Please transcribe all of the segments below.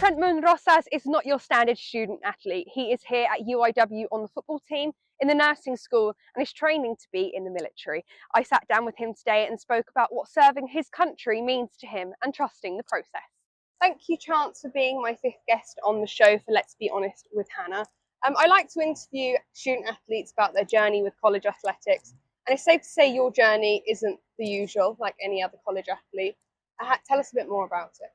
Chance-Trentman Rosas is not your standard student athlete. He is here at UIW on the football team, in the nursing school, and is training to be in the military. I sat down with him today and spoke about what serving his country means to him and trusting the process. Thank you, Chance, for being my fifth guest on the show for Let's Be Honest with Hannah. I like to interview student athletes about their journey with college athletics, and it's safe to say your journey isn't the usual, like any other college athlete. Tell us a bit more about it.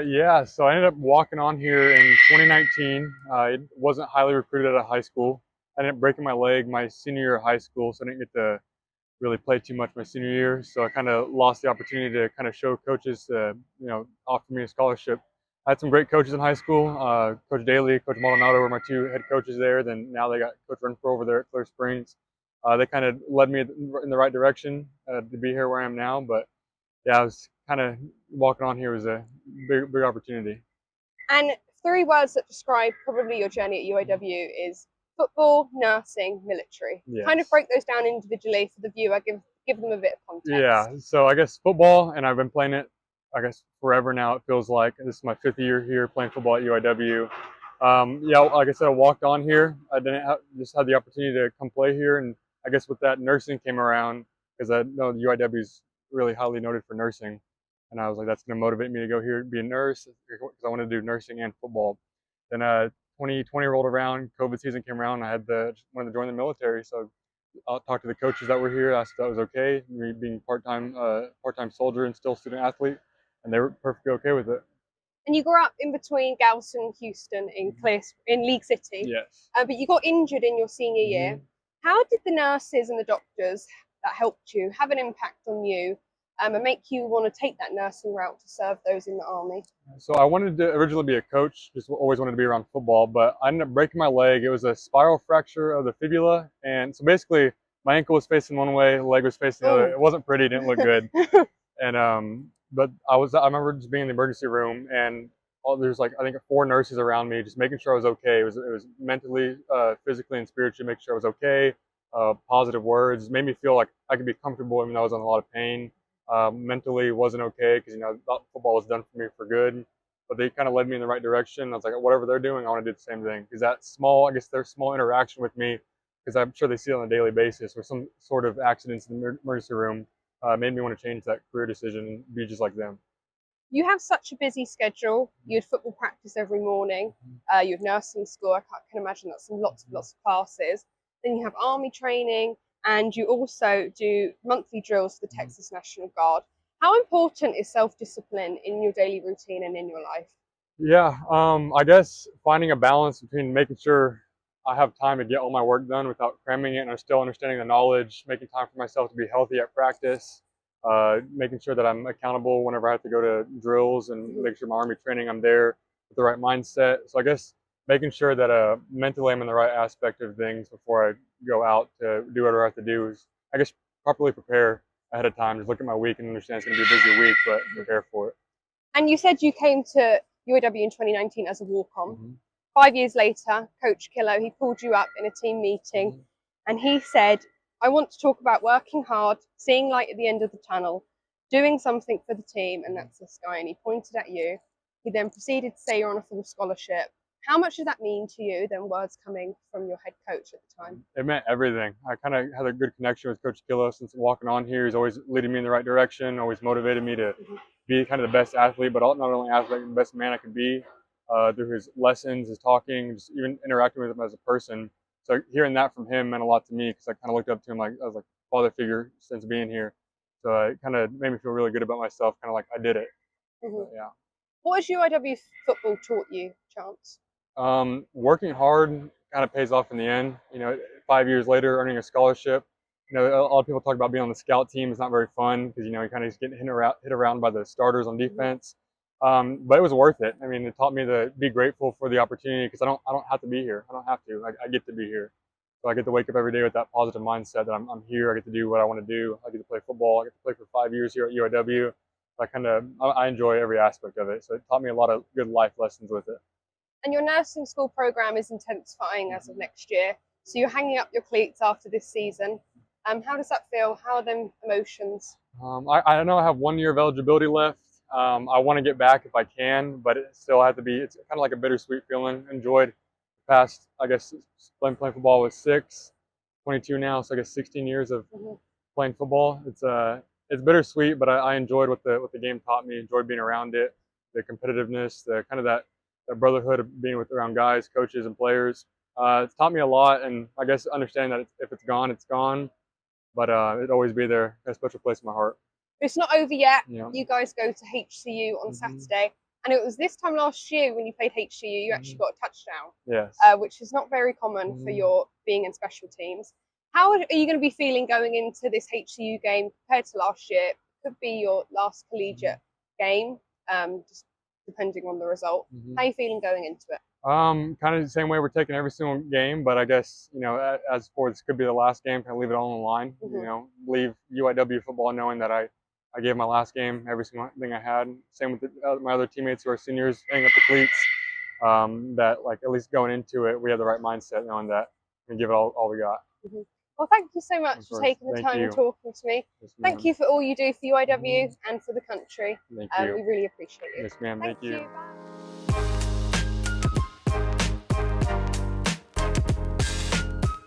Yeah, so I ended up walking on here in 2019. It wasn't highly recruited out of high school. I ended up breaking my leg my senior year of high school, so I didn't get to really play too much my senior year. So I kind of lost the opportunity to kind of show coaches to, offer me a scholarship. I had some great coaches in high school. Coach Daly, Coach Maldonado were my two head coaches there. Then now they got Coach Renfro over there at Clear Springs. They kind of led me in the right direction to be here where I am now. But yeah, I was kind of walking on here was a big opportunity. And three words that describe probably your journey at UIW is football, nursing, military. Yes. Kind of break those down individually for the viewer, give them a bit of context. Yeah, so I guess football, and I've been playing it, I guess, forever now. It feels like this is my fifth year here playing football at UIW. Yeah, like I said, I walked on here. I just had the opportunity to come play here, and I guess with that, nursing came around because I know UIW is really highly noted for nursing. And I was like, that's going to motivate me to go here and be a nurse because I want to do nursing and football. Then 2020 rolled around, COVID season came around, and I just wanted to join the military. So I talked to the coaches that were here, asked if that was okay, me being part-time soldier and still student athlete, and they were perfectly okay with it. And you grew up in between Galveston and Houston in League City. Yes. But you got injured in your senior year. How did the nurses and the doctors that helped you have an impact on you and make you want to take that nursing route to serve those in the army? So I wanted to originally be a coach, just always wanted to be around football, but I ended up breaking my leg. It was a spiral fracture of the fibula, and so basically my ankle was facing one way, the leg was facing the other. It wasn't pretty, it didn't look good. And but I remember just being in the emergency room, and there's like I think 4 nurses around me, just making sure I was okay. It was mentally, physically, and spiritually making sure I was okay. Positive words made me feel like I could be comfortable even though I was in a lot of pain. Mentally wasn't okay because thought football was done for me for good, but they kind of led me in the right direction. I was like, whatever they're doing, I want to do the same thing, because their small interaction with me, because I'm sure they see it on a daily basis, or some sort of accidents in the emergency room, made me want to change that career decision and be just like them. You have such a busy schedule. You had football practice every morning. You had nursing school. I can imagine that's lots of classes. Then you have army training, and you also do monthly drills for the Texas National Guard. How important is self-discipline in your daily routine and in your life? Yeah, I guess finding a balance between making sure I have time to get all my work done without cramming it, and I'm still understanding the knowledge, making time for myself to be healthy at practice, making sure that I'm accountable whenever I have to go to drills, and make sure my army training I'm there with the right mindset. So I guess making sure that mentally I'm in the right aspect of things before I go out to do whatever I have to do is, I guess, properly prepare ahead of time. Just look at my week and understand it's going to be a busy week, but prepare for it. And you said you came to UIW in 2019 as a walk-on. 5 years later, Coach Killo, he pulled you up in a team meeting, and he said, I want to talk about working hard, seeing light at the end of the tunnel, doing something for the team, and that's this guy. And he pointed at you. He then proceeded to say you're on a full scholarship. How much does that mean to you, then, words coming from your head coach at the time? It meant everything. I kind of had a good connection with Coach Killo since walking on here. He's always leading me in the right direction, always motivated me to be kind of the best athlete, but not only athlete, the best man I could be, through his lessons, his talking, just even interacting with him as a person. So hearing that from him meant a lot to me, because I kind of looked up to him like I was like a father figure since being here. So it kind of made me feel really good about myself, kind of like I did it. Yeah. What has UIW football taught you, Chance? Working hard kind of pays off in the end. 5 years later, earning a scholarship. A lot of people talk about being on the scout team. It's not very fun because you kind of just get hit around by the starters on defense. But it was worth it. I mean, it taught me to be grateful for the opportunity, because I don't have to be here. I don't have to. I get to be here. So I get to wake up every day with that positive mindset that I'm here. I get to do what I want to do. I get to play football. I get to play for 5 years here at UIW. I enjoy every aspect of it. So it taught me a lot of good life lessons with it. And your nursing school program is intensifying as of next year. So you're hanging up your cleats after this season. How does that feel? How are them emotions? I know I have 1 year of eligibility left. I want to get back if I can, but it still has to be. It's kind of like a bittersweet feeling. Enjoyed the past, I guess, playing football was 22 now, so I guess 16 years of playing football. It's bittersweet, but I enjoyed what the game taught me. Enjoyed being around it, the competitiveness, the kind of that brotherhood of being around guys, coaches, and players. It's taught me a lot, and I guess understanding that if it's gone, it's gone. But it'd always be there, a special place in my heart. It's not over yet. Yeah. You guys go to HCU on Saturday. And it was this time last year when you played HCU, you actually got a touchdown. Yes. Which is not very common for your being in special teams. How are you going to be feeling going into this HCU game compared to last year? It could be your last collegiate game, just depending on the result. How are you feeling going into it? Kind of the same way we're taking every single game, but I guess, as for this could be the last game, kind of leave it all on the line. Leave UIW football knowing that I gave my last game, every single thing I had. Same with my other teammates who are seniors, hanging up the cleats. That like at least going into it, we have the right mindset, knowing that we give it all we got. Well, thank you so much for taking the time and talking to me. Yes, thank you for all you do for UIW and for the country. Thank you. We really appreciate it. Yes, ma'am. Thank you. Bye.